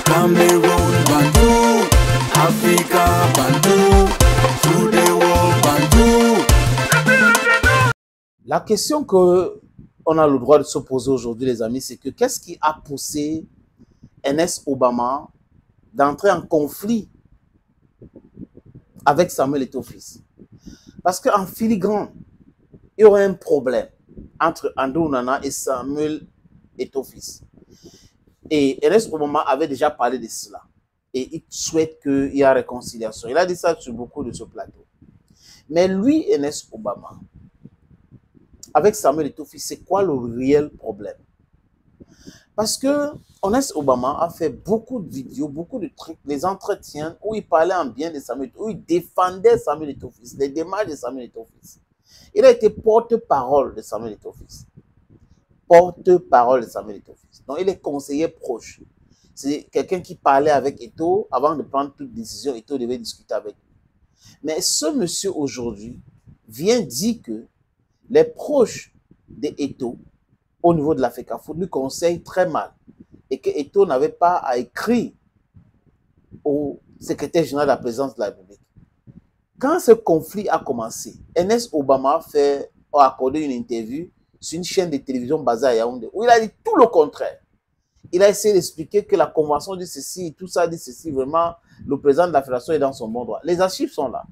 Cameroun Bandou, Africa Bandou, through the world Bandou. La question que on a le droit de se poser aujourd'hui, les amis, c'est que qu'est-ce qui a poussé Ernest Obama d'entrer en conflit avec Samuel Eto'o-Fils? Parce qu'en filigrane, il y aurait un problème entre Andrew Nana et Samuel Eto'o-Fils. Et Ernest Obama avait déjà parlé de cela. Et il souhaite qu'il y ait réconciliation. Il a dit ça sur beaucoup de ce plateau. Mais lui, Ernest Obama, avec Samuel Eto'o-Fils, c'est quoi le réel problème? Parce que Ernest Obama a fait beaucoup de vidéos, beaucoup de trucs, les entretiens où il parlait en bien de Samuel Eto'o, où il défendait Samuel Eto'o-Fils, les démarches de Samuel Eto'o-Fils. Il a été porte-parole de Samuel Eto'o-Fils. Porte-parole de Samuel Eto'o-Fils. Donc, il est conseiller proche. C'est quelqu'un qui parlait avec Eto'o avant de prendre toute décision. Eto'o devait discuter avec lui. Mais ce monsieur aujourd'hui vient dire que les proches d'Eto'o au niveau de l'Africa Foot lui conseillent très mal et que Eto'o n'avait pas à écrire au secrétaire général de la présidence de la République. Quand ce conflit a commencé, Ernest Obama a accordé une interview sur une chaîne de télévision basée à Yaoundé où il a dit tout le contraire. Il a essayé d'expliquer que la convention dit ceci et tout ça dit ceci. Vraiment, le président de la fédération est dans son bon droit. Les archives sont là.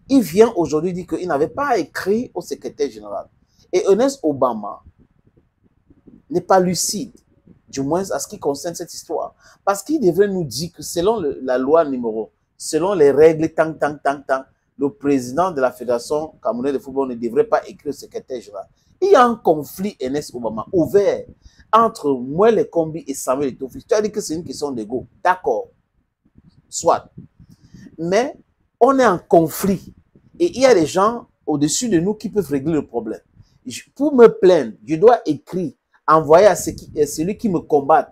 Il vient aujourd'hui dire qu'il n'avait pas à écrire au secrétaire général. Et Ernest Obama n'est pas lucide, du moins à ce qui concerne cette histoire. Parce qu'il devrait nous dire que selon la loi numéro, selon les règles, le président de la fédération camerounaise de football ne devrait pas écrire au secrétaire général. Il y a un conflit, Ernest Obama, ouvert entre Moelle Kombi et Samuel Eto'o-Fils. Tu as dit que c'est une question d'ego. D'accord. Soit. Mais on est en conflit. Et il y a des gens au-dessus de nous qui peuvent régler le problème. Pour me plaindre, je dois écrire, envoyer à celui qui me combat,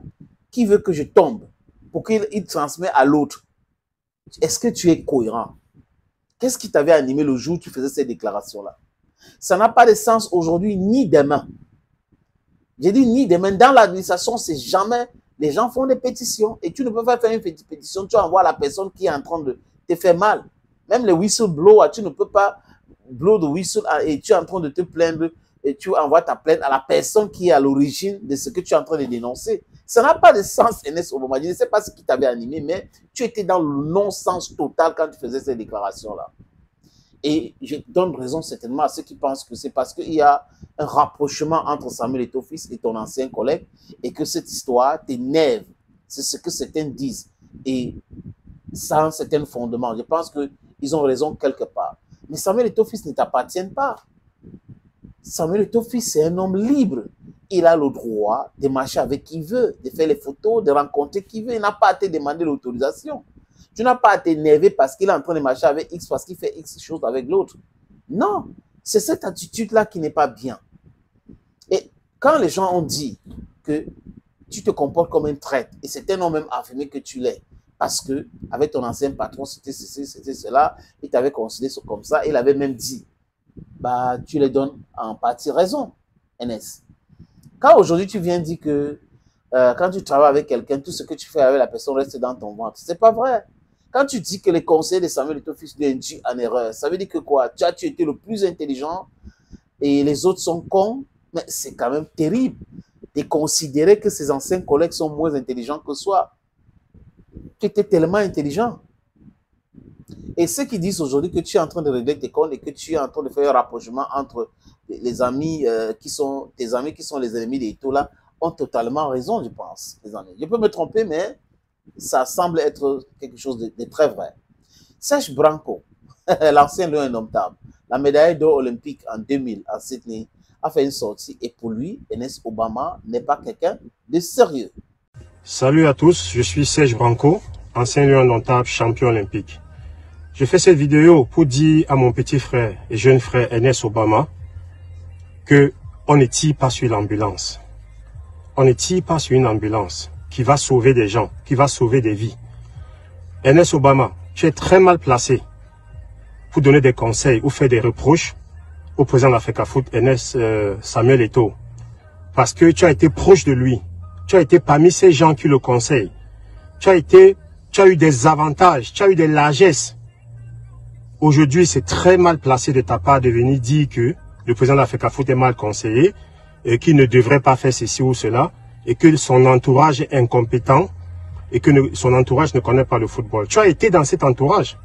qui veut que je tombe, pour qu'il transmette à l'autre. Est-ce que tu es cohérent? Qu'est-ce qui t'avait animé le jour où tu faisais ces déclarations-là? Ça n'a pas de sens aujourd'hui ni demain. J'ai dit ni demain. Dans l'administration, c'est jamais... Les gens font des pétitions et tu ne peux pas faire une pétition. Tu envoies la personne qui est en train de te faire mal. Même les whistleblowers, tu ne peux pas blow the whistle et tu es en train de te plaindre et tu envoies ta plainte à la personne qui est à l'origine de ce que tu es en train de dénoncer. Ça n'a pas de sens, Ernest Obama. Je ne sais pas ce qui t'avait animé, mais tu étais dans le non-sens total quand tu faisais ces déclarations-là. Et je donne raison certainement à ceux qui pensent que c'est parce qu'il y a un rapprochement entre Samuel Eto'o-Fils et ton ancien collègue et que cette histoire t'énerve. C'est ce que certains disent. Et ça a un certain fondement. Je pense qu'ils ont raison quelque part. Mais Samuel Eto'o-Fils ne t'appartient pas. Samuel Eto'o-Fils, c'est un homme libre. Il a le droit de marcher avec qui veut, de faire les photos, de rencontrer qui veut. Il n'a pas à te demander l'autorisation. Tu n'as pas à t'énerver parce qu'il est en train de marcher avec X, parce qu'il fait X choses avec l'autre. Non, c'est cette attitude-là qui n'est pas bien. Et quand les gens ont dit que tu te comportes comme un traître, et certains ont même affirmé que tu l'es, parce que avec ton ancien patron, c'était ceci, c'était cela, il t'avait considéré comme ça, il avait même dit, bah, tu les donnes en partie raison, NS. Quand aujourd'hui tu viens dire que quand tu travailles avec quelqu'un, tout ce que tu fais avec la personne reste dans ton ventre, c'est pas vrai. Quand tu dis que les conseils de Samuel Eto'o-Fils lui induisent en erreur, ça veut dire que quoi? Tu as été le plus intelligent et les autres sont cons, mais c'est quand même terrible de considérer que ses anciens collègues sont moins intelligents que soi. Tu étais tellement intelligent. Et ceux qui disent aujourd'hui que tu es en train de régler tes comptes et que tu es en train de faire un rapprochement entre les amis qui sont tes amis qui sont les ennemis d'Eto'o là, ont totalement raison, je pense. Les amis. Je peux me tromper, mais ça semble être quelque chose de très vrai. Serge Branco, l'ancien lion indomptable, la médaille d'or olympique en 2000 à Sydney, a fait une sortie et pour lui, Ernest Obama n'est pas quelqu'un de sérieux. Salut à tous, je suis Serge Branco, ancien lion indomptable, champion olympique. Je fais cette vidéo pour dire à mon petit frère et jeune frère Ernest Obama que on ne tire pas sur l'ambulance. On ne tire pas sur une ambulance qui va sauver des gens, qui va sauver des vies. Ernest Obama, tu es très mal placé pour donner des conseils ou faire des reproches au président de l'Africa Foot, Samuel Eto'o. Parce que tu as été proche de lui. Tu as été parmi ces gens qui le conseillent. Tu as eu des avantages, tu as eu des largesses. Aujourd'hui, c'est très mal placé de ta part de venir dire que le président de la FECAFOOT est mal conseillé et qu'il ne devrait pas faire ceci ou cela et que son entourage est incompétent et que son entourage ne connaît pas le football. Tu as été dans cet entourage.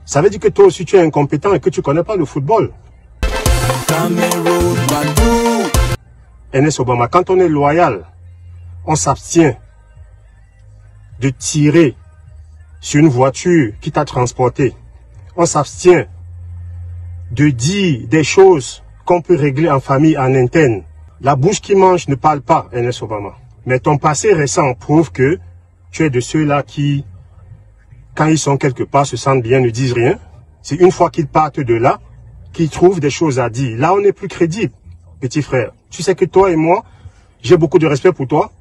Ça veut dire que toi aussi tu es incompétent et que tu ne connais pas le football. Ernest Obama, quand on est loyal, on s'abstient de tirer sur une voiture qui t'a transporté. On s'abstient de dire des choses qu'on peut régler en famille, en interne. La bouche qui mange ne parle pas, Ernest Obama. Mais ton passé récent prouve que tu es de ceux-là qui, quand ils sont quelque part, se sentent bien, ne disent rien. C'est une fois qu'ils partent de là, qu'ils trouvent des choses à dire. Là, on n'est plus crédible, petit frère. Tu sais que toi et moi, j'ai beaucoup de respect pour toi.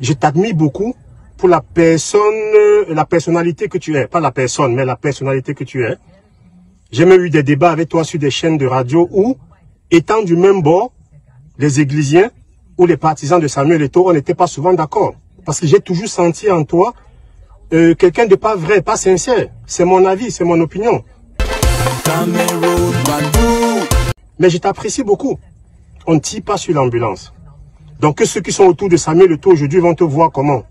Je t'admire beaucoup pour la personnalité que tu es. Pas la personne, mais la personnalité que tu es. J'ai même eu des débats avec toi sur des chaînes de radio où, étant du même bord, les Églisiens ou les partisans de Samuel Eto'o, on n'était pas souvent d'accord. Parce que j'ai toujours senti en toi quelqu'un de pas vrai, pas sincère. C'est mon avis, c'est mon opinion. Mais je t'apprécie beaucoup. On ne tire pas sur l'ambulance. Donc que ceux qui sont autour de Samuel Eto'o aujourd'hui vont te voir comment.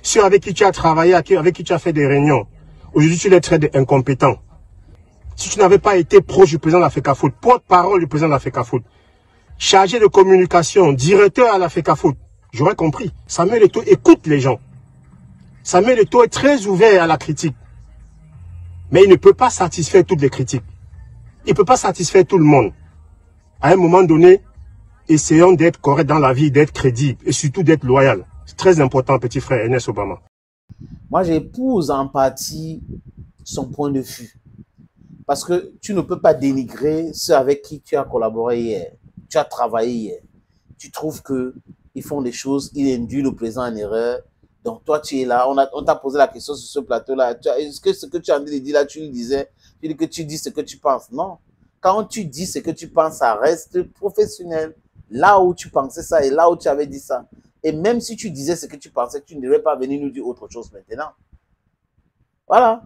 Ceux avec qui tu as travaillé, avec qui tu as fait des réunions, aujourd'hui tu les traites d'incompétents. Si tu n'avais pas été proche du président de la FECAFOOT, porte-parole du président de la FECAFOOT, chargé de communication, directeur à la FECAFOOT, j'aurais compris. Samuel Eto'o écoute les gens. Samuel Eto'o est très ouvert à la critique. Mais il ne peut pas satisfaire toutes les critiques. Il ne peut pas satisfaire tout le monde. À un moment donné, essayons d'être corrects dans la vie, d'être crédibles et surtout d'être loyal. C'est très important, petit frère Ernest Obama. Moi, j'épouse en partie son point de vue. Parce que tu ne peux pas dénigrer ceux avec qui tu as collaboré hier. Tu as travaillé hier. Tu trouves qu'ils font des choses, ils induisent le président en erreur. Donc toi, tu es là. On t'a posé la question sur ce plateau-là. Est-ce que ce que tu as envie de dire là, tu lui disais, tu dis que tu dis ce que tu penses? Non. Quand tu dis ce que tu penses, ça reste professionnel. Là où tu pensais ça et là où tu avais dit ça. Et même si tu disais ce que tu pensais, tu ne devrais pas venir nous dire autre chose maintenant. Voilà.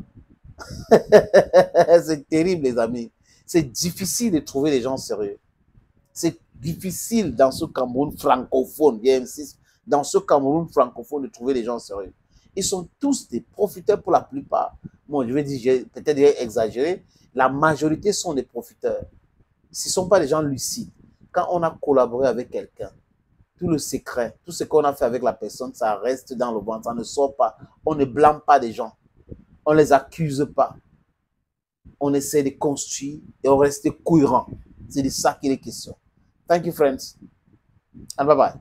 C'est terrible, les amis. C'est difficile de trouver des gens sérieux. C'est difficile dans ce Cameroun francophone, j'insiste, dans ce Cameroun francophone de trouver des gens sérieux. Ils sont tous des profiteurs pour la plupart. Bon, je vais dire, peut-être exagéré, la majorité sont des profiteurs. Ce ne sont pas des gens lucides. Quand on a collaboré avec quelqu'un, tout le secret, tout ce qu'on a fait avec la personne, ça reste dans le ventre, ça ne sort pas. On ne blâme pas des gens. On ne les accuse pas. On essaie de construire et on reste cohérent. C'est de ça qu'il est question. Thank you, friends. And bye-bye.